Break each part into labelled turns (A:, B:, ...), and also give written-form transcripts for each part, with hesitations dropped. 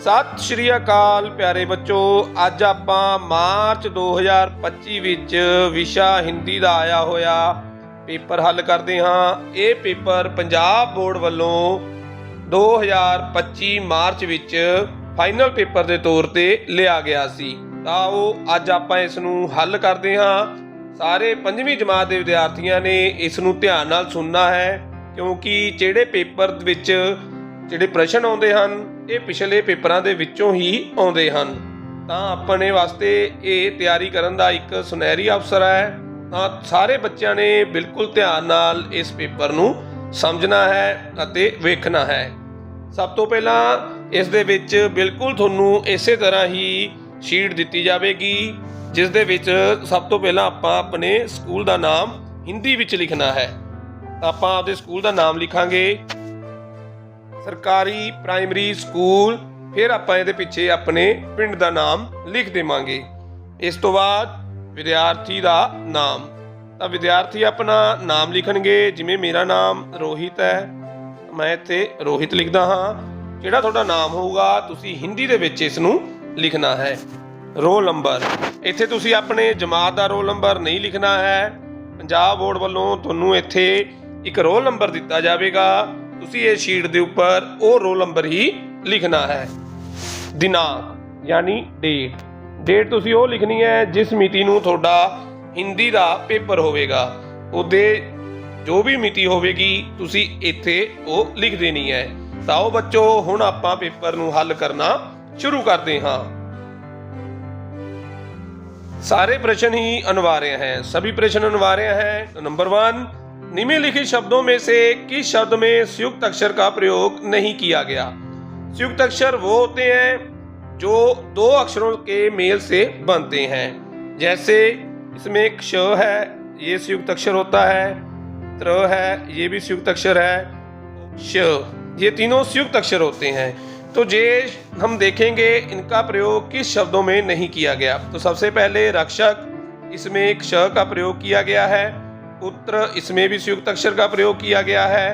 A: सत श्री अकाल प्यारे बच्चों, अज आपां मार्च 2025 विच विशा हिंदी का आया होया पेपर हल करते हाँ। ये पेपर पंजाब बोर्ड वालों 2025 मार्च विच फाइनल पेपर के तौर पर लिया गया सी। तां अज आपां इसनूं हल करते हाँ। सारे 5वीं जमात के विद्यार्थियों ने इसनूं ध्यान नाल सुनना है, क्योंकि जिहड़े पेपर विच जिहड़े प्रश्न आउंदे हन ये पिछले पेपरां दे विचों ही आउंदे हन। तां अपने वास्ते ये तैयारी करन दा एक सुनहरी अवसर है। तां सारे बच्चों ने बिल्कुल ध्यान नाल इस पेपर नूं समझना है अते वेखना है। सब तो पहला इस दे विच बिल्कुल तुहानूं इसे तरह ही शीट दित्ती जावेगी, जिस दे विच सब तो पहला आपां अपने स्कूल दा नाम हिंदी विच लिखना है। आपां आपदे स्कूल दा नाम लिखांगे सरकारी प्राइमरी स्कूल, फिर आपां इहदे पिछे अपने पिंड दा नाम लिख देवांगे। इस तो बाद विद्यार्थी दा नाम, तां विद्यार्थी अपना नाम लिखणगे। जिवें मेरा नाम रोहित है, मैं इत्थे रोहित लिखदा हाँ। जिहड़ा तुहाडा नाम होऊगा तुसीं हिंदी दे विच इस नूं लिखना है। रोल नंबर, इत्थे तुसीं अपने जमात दा रोल नंबर नहीं लिखना है। पंजाब बोर्ड वालों तुहानूं इत्थे एक रोल नंबर दिता जाएगा, तुसीं इस शीट दे उपर वो रोल नंबर ही लिखना है। दिनांक यानी डेट तुसीं वो लिखनी है जिस मिति नूं तुहाडा हिंदी दा पेपर होवेगा। उहदे जो भी मिति होवेगी तुसीं इत्थे वो लिख देनी है। तां आओ बच्चों हुण आपां पेपर नूं हल करना शुरू करते हाँ। सारे प्रश्न ही अनिवार्य हैं, सभी प्रश्न अनिवार्य हैं। तो नंबर 1, निम्नलिखित शब्दों में से किस शब्द में संयुक्त अक्षर का प्रयोग नहीं किया गया? संयुक्त अक्षर वो होते हैं जो दो अक्षरों के मेल से बनते हैं। जैसे इसमें एक श है, ये संयुक्त अक्षर होता है। त्र है, ये भी संयुक्त अक्षर है। श, ये तीनों संयुक्त अक्षर होते हैं। तो जे हम देखेंगे इनका प्रयोग किस शब्दों में नहीं किया गया। तो सबसे पहले रक्षक, इसमें एक श का प्रयोग किया गया है। पुत्र, इसमें भी संयुक्त अक्षर का प्रयोग किया गया है।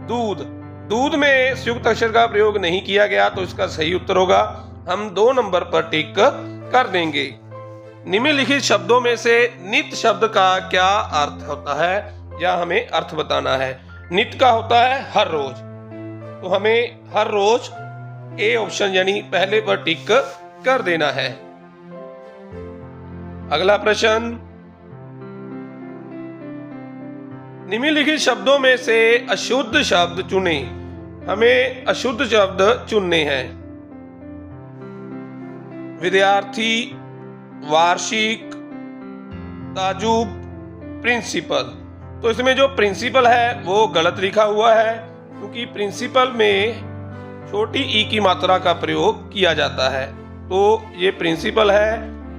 A: दूध में संयुक्त अक्षर का प्रयोग नहीं किया गया, तो इसका सही उत्तर होगा, हम 2 नंबर पर टिक कर देंगे। निम्नलिखित शब्दों में से नित्य शब्द का क्या अर्थ होता है, या हमें अर्थ बताना है। नित्य का होता है हर रोज, तो हमें हर रोज ए ऑप्शन यानी पहले पर टिक कर देना है। अगला प्रश्न, निम्नलिखित शब्दों में से अशुद्ध शब्द चुने। हमें अशुद्ध शब्द चुनने हैं। विद्यार्थी, वार्षिक, ताजुब, प्रिंसिपल। तो इसमें जो प्रिंसिपल है वो गलत लिखा हुआ है, क्योंकि प्रिंसिपल में छोटी ई की मात्रा का प्रयोग किया जाता है। तो ये प्रिंसिपल है,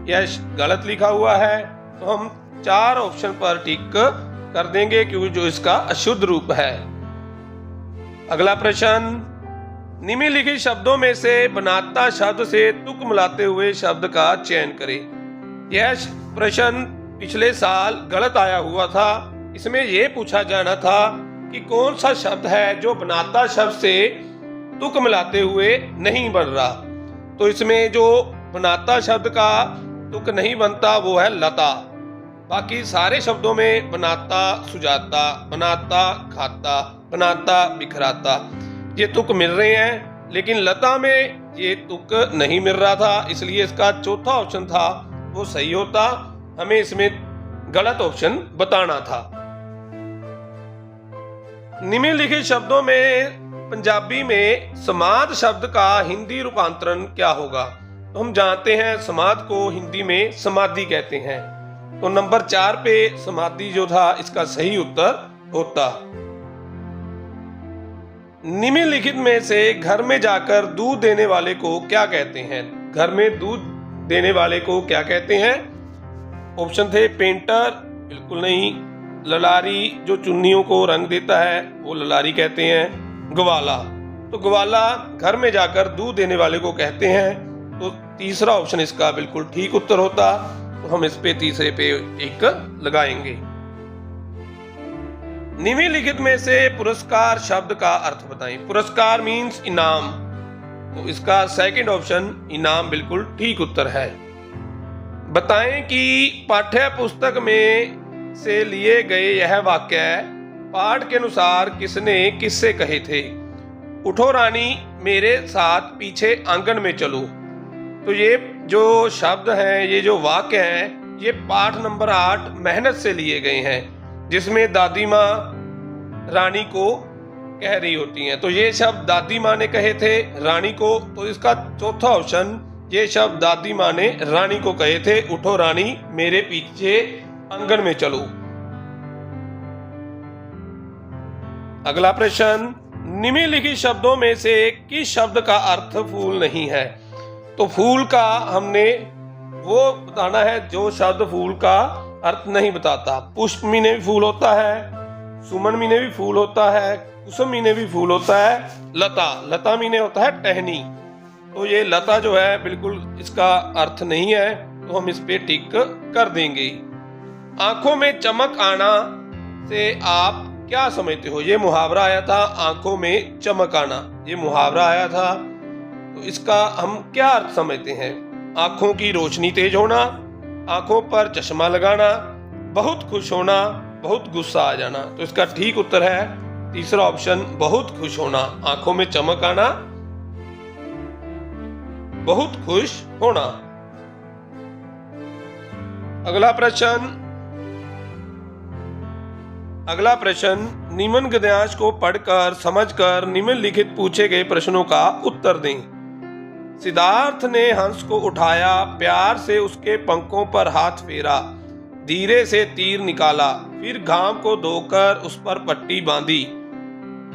A: यह गलत लिखा हुआ है। तो हम 4 ऑप्शन पर टिक कर देंगे, क्योंकि जो इसका अशुद्ध रूप है। अगला प्रश्न, निम्नलिखित शब्दों में से बनाता शब्द से तुक मिलाते हुए शब्द का चयन करें। यह प्रश्न पिछले साल गलत आया हुआ था। इसमें यह पूछा जाना था कि कौन सा शब्द है जो बनाता शब्द से तुक मिलाते हुए नहीं बन रहा। तो इसमें जो बनाता शब्द का तुक नहीं बनता वो है लता। बाकी सारे शब्दों में बनाता सुजाता, बनाता खाता, बनाता बिखराता ये तुक मिल रहे हैं, लेकिन लता में ये तुक नहीं मिल रहा था। इसलिए इसका चौथा ऑप्शन था वो सही होता, हमें इसमें गलत ऑप्शन बताना था। निम्नलिखित शब्दों में पंजाबी में समाध शब्द का हिंदी रूपांतरण क्या होगा? तो हम जानते हैं समाध को हिंदी में समाधि कहते हैं। तो नंबर 4 पे समाधि जो था इसका सही उत्तर होता। निम्नलिखित में से घर में जाकर दूध देने वाले को क्या कहते हैं? घर में दूध देने वाले को क्या कहते हैं? ऑप्शन थे पेंटर, बिल्कुल नहीं। ललारी, जो चुन्नियों को रंग देता है वो ललारी कहते हैं। ग्वाला, तो ग्वाला घर में जाकर दूध देने वाले को कहते हैं। तो तीसरा ऑप्शन इसका बिल्कुल ठीक उत्तर होता। तो हम इस पे तीसरे पे एक लगाएंगे। निम्नलिखित में से पुरस्कार शब्द का अर्थ बताएं। पुरस्कार मीन्स इनाम। तो इसका सेकंड ऑप्शन इनाम बिल्कुल ठीक उत्तर है। बताएं कि पाठ्य पुस्तक में से लिए गए यह वाक्य पाठ के अनुसार किसने किससे कहे थे। उठो रानी मेरे साथ पीछे आंगन में चलो। तो ये जो शब्द हैं, ये जो वाक्य हैं, ये पाठ नंबर 8 मेहनत से लिए गए हैं, जिसमें दादी माँ रानी को कह रही होती हैं। तो ये शब्द दादी माँ ने कहे थे रानी को, तो इसका चौथा ऑप्शन, ये शब्द दादी माँ ने रानी को कहे थे, उठो रानी मेरे पीछे आंगन में चलो। अगला प्रश्न, निम्नलिखित शब्दों में से किस शब्द का अर्थ फूल नहीं है। तो फूल का हमने वो बताना है जो शब्द फूल का अर्थ नहीं बताता। पुष्प मीने भी फूल होता है, सुमन मीने भी फूल होता है, कुसुम मीने भी फूल होता है, लता मीने होता है टहनी। तो ये लता जो है बिल्कुल इसका अर्थ नहीं है, तो हम इस पे टिक कर देंगे। आंखों में चमक आना से आप क्या समझते हो। ये मुहावरा आया था, आंखों में चमक आना, ये मुहावरा आया था, तो इसका हम क्या अर्थ समझते हैं। आंखों की रोशनी तेज होना, आंखों पर चश्मा लगाना, बहुत खुश होना, बहुत गुस्सा आ जाना। तो इसका ठीक उत्तर है तीसरा ऑप्शन, बहुत खुश होना। आंखों में चमक आना, बहुत खुश होना। अगला प्रश्न, निम्न गद्यांश को पढ़कर समझकर निम्नलिखित पूछे गए प्रश्नों का उत्तर दें। सिद्धार्थ ने हंस को उठाया, प्यार से उसके पंखों पर हाथ फेरा, धीरे से तीर निकाला, फिर घाम को धोकर उस पर पट्टी बांधी।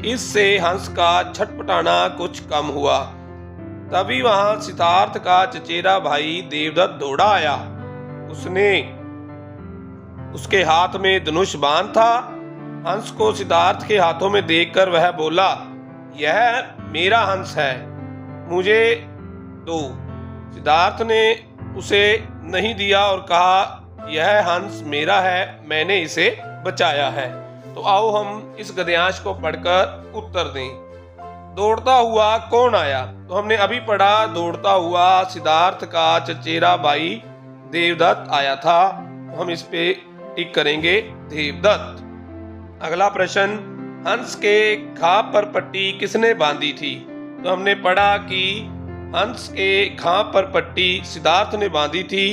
A: इससे हंस का छटपटाना कुछ कम हुआ। तभी वहां सिद्धार्थ का चचेरा भाई देवदत्त दौड़ा आया। उसके हाथ में धनुष बाण था। हंस को सिद्धार्थ के हाथों में देखकर वह बोला, यह मेरा हंस है, मुझे दो। सिद्धार्थ ने उसे नहीं दिया और कहा, यह हंस मेरा है, मैंने इसे बचाया है। तो आओ हम इस गद्यांश को पढ़कर उत्तर दें। दौड़ता हुआ कौन आया। तो हमने अभी पढ़ा, दौड़ता हुआ सिद्धार्थ का चचेरा भाई देवदत्त आया था। तो हम इस पे टिक करेंगे, देवदत्त। अगला प्रश्न, हंस के घाव पर पट्टी किसने बांधी थी। तो हमने पढ़ा कि हंस के घाव पर पट्टी सिद्धार्थ ने बांधी थी।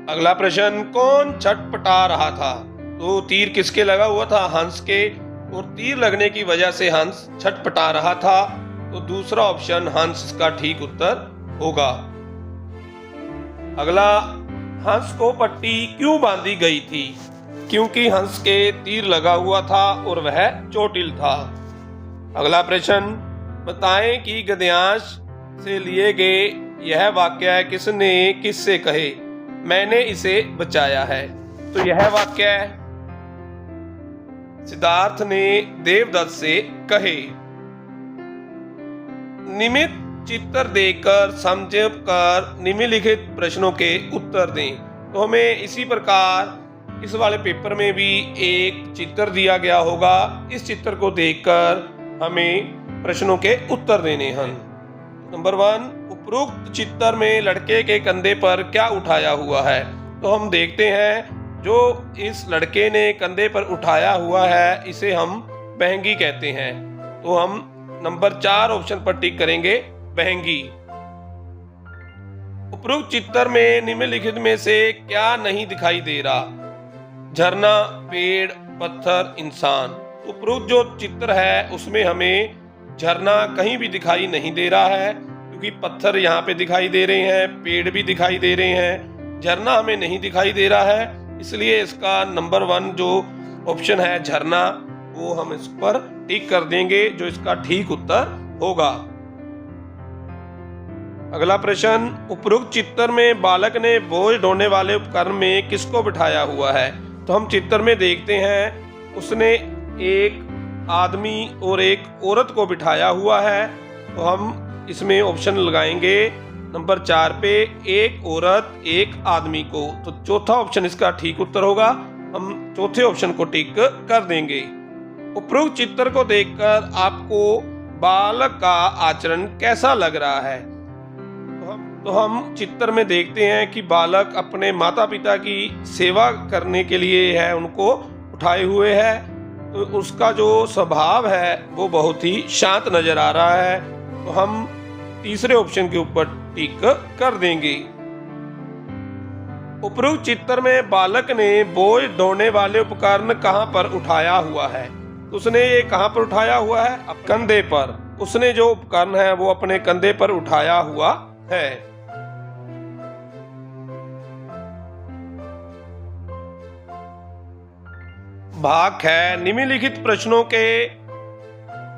A: अगला प्रश्न, कौन छटपटा रहा था। तो तीर किसके लगा हुआ था, हंस के, और तीर लगने की वजह से हंस छटपटा रहा था। तो दूसरा ऑप्शन हंस इसका ठीक उत्तर होगा। अगला, हंस को पट्टी क्यों बांधी गई थी। क्योंकि हंस के तीर लगा हुआ था और वह चोटिल था। अगला प्रश्न, बताएं कि गद्यांश से लिए गए यह वाक्य किसने किससे कहे। मैंने इसे बचाया है। तो यह वाक्य सिद्धार्थ ने देवदत्त से कहे। निमित चित्र देखकर समझकर निम्नलिखित प्रश्नों के उत्तर दें। तो हमें इसी प्रकार इस वाले पेपर में भी एक चित्र दिया गया होगा। इस चित्र को देखकर हमें प्रश्नों के उत्तर देने हैं। नंबर 1, उपरोक्त चित्र में लड़के के कंधे पर क्या उठाया हुआ है। तो हम देखते हैं, जो इस लड़के ने कंधे पर उठाया हुआ है इसे हम बहंगी कहते हैं। तो हम नंबर 4 ऑप्शन पर टिक करेंगे, बहंगी। उपरोक्त चित्र में निम्नलिखित में से क्या नहीं दिखाई दे रहा। झरना, पेड़, पत्थर, इंसान। उपरोक्त जो चित्र है उसमें हमें झरना कहीं भी दिखाई नहीं दे रहा है, क्योंकि पत्थर यहाँ पे दिखाई दे रहे हैं, पेड़ भी दिखाई दे रहे हैं, झरना हमें नहीं दिखाई दे रहा है। इसलिए इसका नंबर 1 जो ऑप्शन है झरना, वो हम इस पर टिक कर देंगे, जो इसका ठीक उत्तर होगा। अगला प्रश्न, उपरोक्त चित्र में बालक ने बोझ ढोने वाले उपकरण में किसको बिठाया हुआ है। तो हम चित्र में देखते हैं उसने एक आदमी और एक औरत को बिठाया हुआ है। तो हम इसमें ऑप्शन लगाएंगे नंबर 4 पे, एक औरत एक आदमी को। तो चौथा ऑप्शन इसका ठीक उत्तर होगा। हम चौथे ऑप्शन को टिक कर देंगे। उपरोक्त चित्र को देखकर आपको बालक का आचरण कैसा लग रहा है? तो हम चित्र में देखते हैं कि बालक अपने माता पिता की सेवा करने के लिए है, उनको उठाए हुए है। तो उसका जो स्वभाव है वो बहुत ही शांत नजर आ रहा है। तो हम तीसरे ऑप्शन के ऊपर टिक कर देंगे। उपरोक्त चित्र में बालक ने बोझ ढोने वाले उपकरण कहां पर उठाया हुआ है? उसने ये कहां पर उठाया हुआ है? अब कंधे पर। उसने जो उपकरण है वो अपने कंधे पर उठाया हुआ है। भाग है, निम्नलिखित प्रश्नों के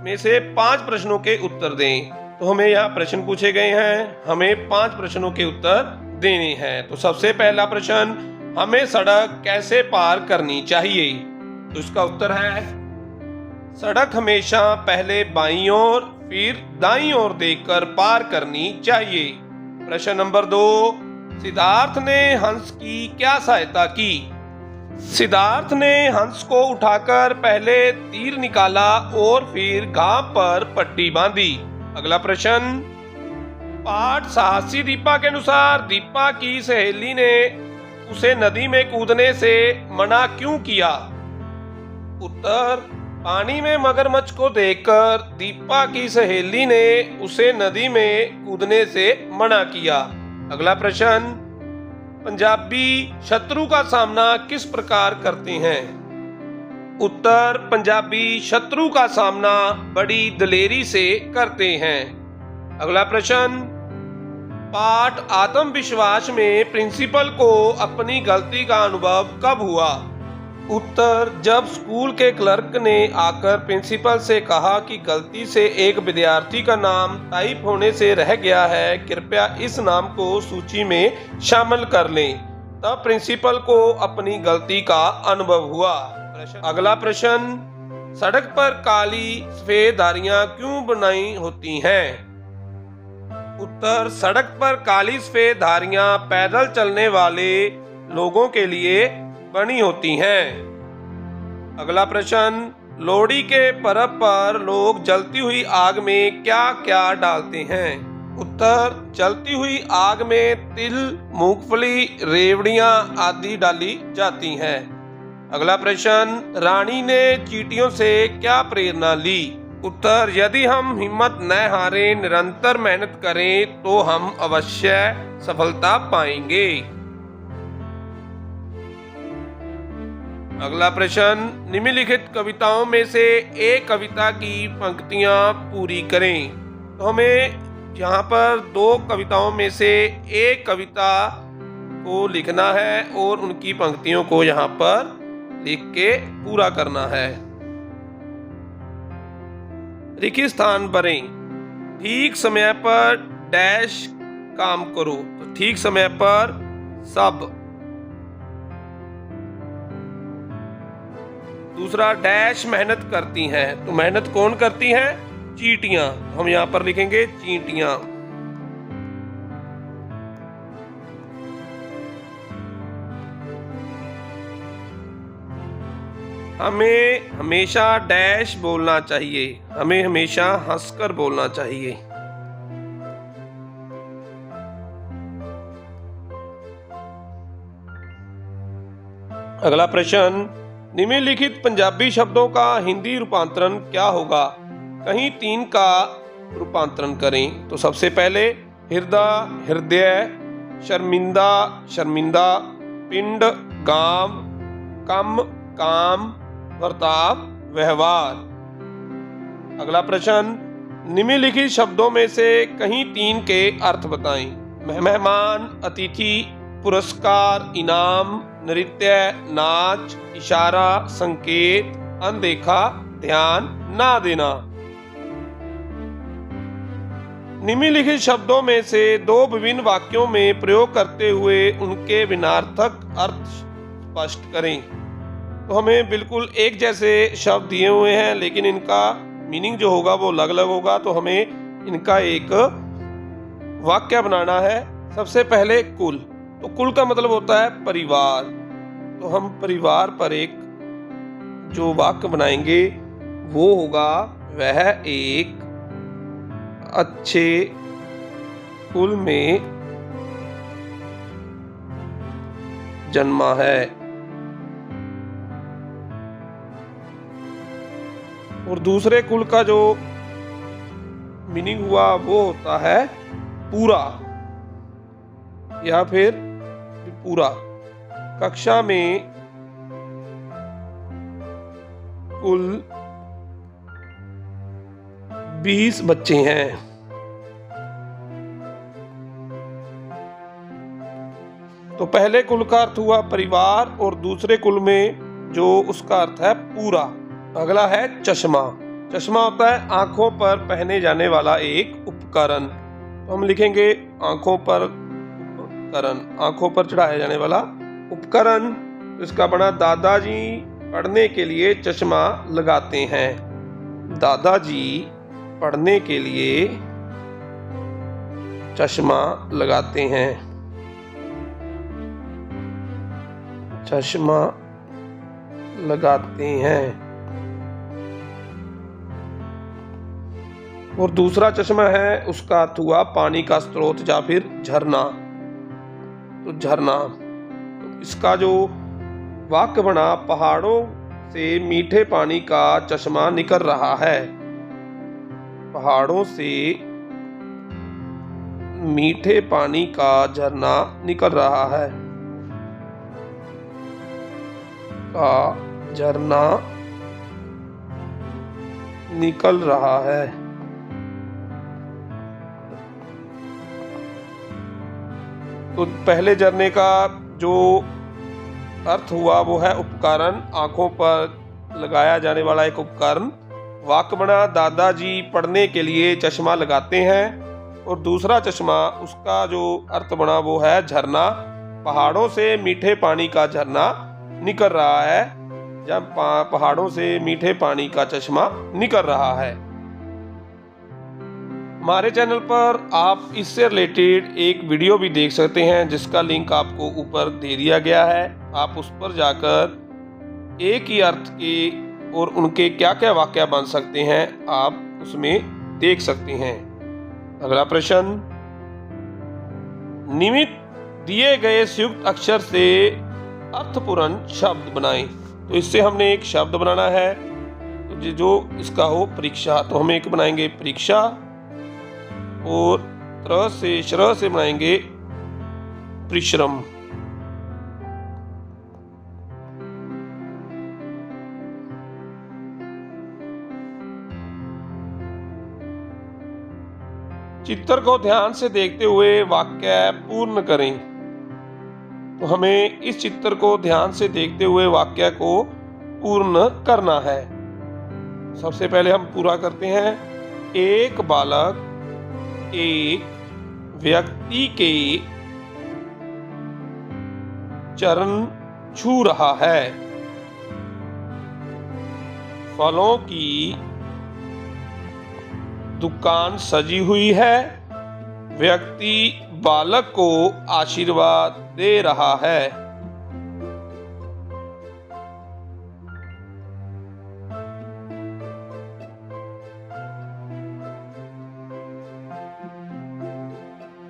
A: में से 5 प्रश्नों के उत्तर दें। तो हमें यहाँ प्रश्न पूछे गए हैं, हमें 5 प्रश्नों के उत्तर देने हैं। तो सबसे पहला प्रश्न, हमें सड़क कैसे पार करनी चाहिए? तो इसका उत्तर है, सड़क हमेशा पहले बाईं ओर फिर दाईं ओर देखकर पार करनी चाहिए। प्रश्न नंबर 2, सिद्धार्थ ने हंस की क्या सहायता की? सिद्धार्थ ने हंस को उठाकर पहले तीर निकाला और फिर घाव पर पट्टी बांधी। अगला प्रश्न, पाठ साहसी दीपा के अनुसार दीपा की सहेली ने उसे नदी में कूदने से मना क्यों किया? उत्तर, पानी में मगरमच्छ को देखकर दीपा की सहेली ने उसे नदी में कूदने से मना किया। अगला प्रश्न, पंजाबी शत्रु का सामना किस प्रकार करते हैं? उत्तर, पंजाबी शत्रु का सामना बड़ी दलेरी से करते हैं। अगला प्रश्न, पाठ आत्मविश्वास में प्रिंसिपल को अपनी गलती का अनुभव कब हुआ? उत्तर, जब स्कूल के क्लर्क ने आकर प्रिंसिपल से कहा कि गलती से एक विद्यार्थी का नाम टाइप होने से रह गया है, कृपया इस नाम को सूची में शामिल कर लें। तब प्रिंसिपल को अपनी गलती का अनुभव हुआ। अगला प्रश्न, सड़क पर काली सफेद धारियां क्यों बनाई होती हैं? उत्तर, सड़क पर काली सफेद धारियां पैदल चलने वाले लोगों के लिए बनी होती हैं। अगला प्रश्न, लोहड़ी के पर्व पर लोग जलती हुई आग में क्या क्या डालते हैं? उत्तर, जलती हुई आग में तिल, मूंगफली, रेवड़ियां आदि डाली जाती हैं। अगला प्रश्न, रानी ने चींटियों से क्या प्रेरणा ली? उत्तर, यदि हम हिम्मत न हारें, निरंतर मेहनत करें तो हम अवश्य सफलता पाएंगे। अगला प्रश्न, निम्नलिखित कविताओं में से एक कविता की पंक्तियां पूरी करें। तो हमें यहाँ पर 2 कविताओं में से एक कविता को लिखना है और उनकी पंक्तियों को यहाँ पर लिख के पूरा करना है। रिक्त स्थान भरें। ठीक समय पर डैश काम करो। तो ठीक समय पर सब। दूसरा, डैश मेहनत करती हैं। तो मेहनत कौन करती है? चींटियां। हम यहाँ पर लिखेंगे चींटियां। हमें हमेशा डैश बोलना चाहिए। हमें हमेशा हंसकर बोलना चाहिए। अगला प्रश्न, निम्नलिखित पंजाबी शब्दों का हिंदी रूपांतरण क्या होगा? कहीं 3 का रूपांतरण करें। तो सबसे पहले, हृदय हृदय, शर्मिंदा शर्मिंदा, पिंड गांव, कम काम, बर्ताव व्यवहार। अगला प्रश्न, निम्नलिखित शब्दों में से कहीं 3 के अर्थ बताएं। मेहमान, अतिथि, पुरस्कार, इनाम, नृत्य, नाच, इशारा, संकेत, अनदेखा, ध्यान ना देना। निम्नलिखित शब्दों में से 2 विभिन्न वाक्यों में प्रयोग करते हुए उनके विनार्थक अर्थ स्पष्ट करें। तो हमें बिल्कुल एक जैसे शब्द दिए हुए हैं, लेकिन इनका मीनिंग जो होगा वो अलग अलग होगा। तो हमें इनका एक वाक्य बनाना है। सबसे पहले, कुल। तो कुल का मतलब होता है परिवार। तो हम परिवार पर एक जो वाक्य बनाएंगे वो होगा वह एक अच्छे कुल में जन्मा है। और दूसरे कुल का जो मीनिंग हुआ वो होता है पूरा या फिर पूरा। कक्षा में कुल 20 बच्चे हैं। तो पहले कुल का अर्थ हुआ परिवार और दूसरे कुल में जो उसका अर्थ है पूरा। अगला है चश्मा। चश्मा होता है आंखों पर पहने जाने वाला एक उपकरण। तो हम लिखेंगे आंखों पर उपकरण, आंखों पर चढ़ाया जाने वाला उपकरण। तो इसका बना दादाजी पढ़ने के लिए चश्मा लगाते हैं। दादाजी पढ़ने के लिए चश्मा लगाते हैं। चश्मा लगाते हैं। और दूसरा चश्मा है उसका अर्थ हुआ पानी का स्रोत या फिर झरना। तो झरना, तो इसका जो वाक्य बना पहाड़ों से मीठे पानी का चश्मा निकल रहा है। पहाड़ों से मीठे पानी का झरना निकल रहा है। का झरना निकल रहा है। तो पहले झरने का जो अर्थ हुआ वो है उपकरण, आंखों पर लगाया जाने वाला एक उपकरण। वाक्य बना दादाजी पढ़ने के लिए चश्मा लगाते हैं। और दूसरा चश्मा उसका जो अर्थ बना वो है झरना। पहाड़ों से मीठे पानी का झरना निकल रहा है। जब पहाड़ों से मीठे पानी का चश्मा निकल रहा है। हमारे चैनल पर आप इससे रिलेटेड एक वीडियो भी देख सकते हैं जिसका लिंक आपको ऊपर दे दिया गया है। आप उस पर जाकर एक ही अर्थ के और उनके क्या क्या वाक्य बन सकते हैं आप उसमें देख सकते हैं। अगला प्रश्न, निम्न दिए गए संयुक्त अक्षर से अर्थपूर्ण शब्द बनाएं। तो इससे हमने एक शब्द बनाना है तो जो इसका हो परीक्षा। तो हम एक बनाएंगे परीक्षा और त्र से श्र से बनाएंगे परिश्रम। चित्र को ध्यान से देखते हुए वाक्य पूर्ण करें। तो हमें इस चित्र को ध्यान से देखते हुए वाक्य को पूर्ण करना है। सबसे पहले हम पूरा करते हैं। एक बालक एक व्यक्ति के चरण छू रहा है। फलों की दुकान सजी हुई है। व्यक्ति बालक को आशीर्वाद दे रहा है।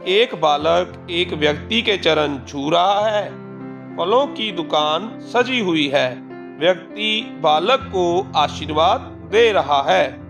A: एक बालक एक व्यक्ति के चरण छू रहा है। फलों की दुकान सजी हुई है। व्यक्ति बालक को आशीर्वाद दे रहा है।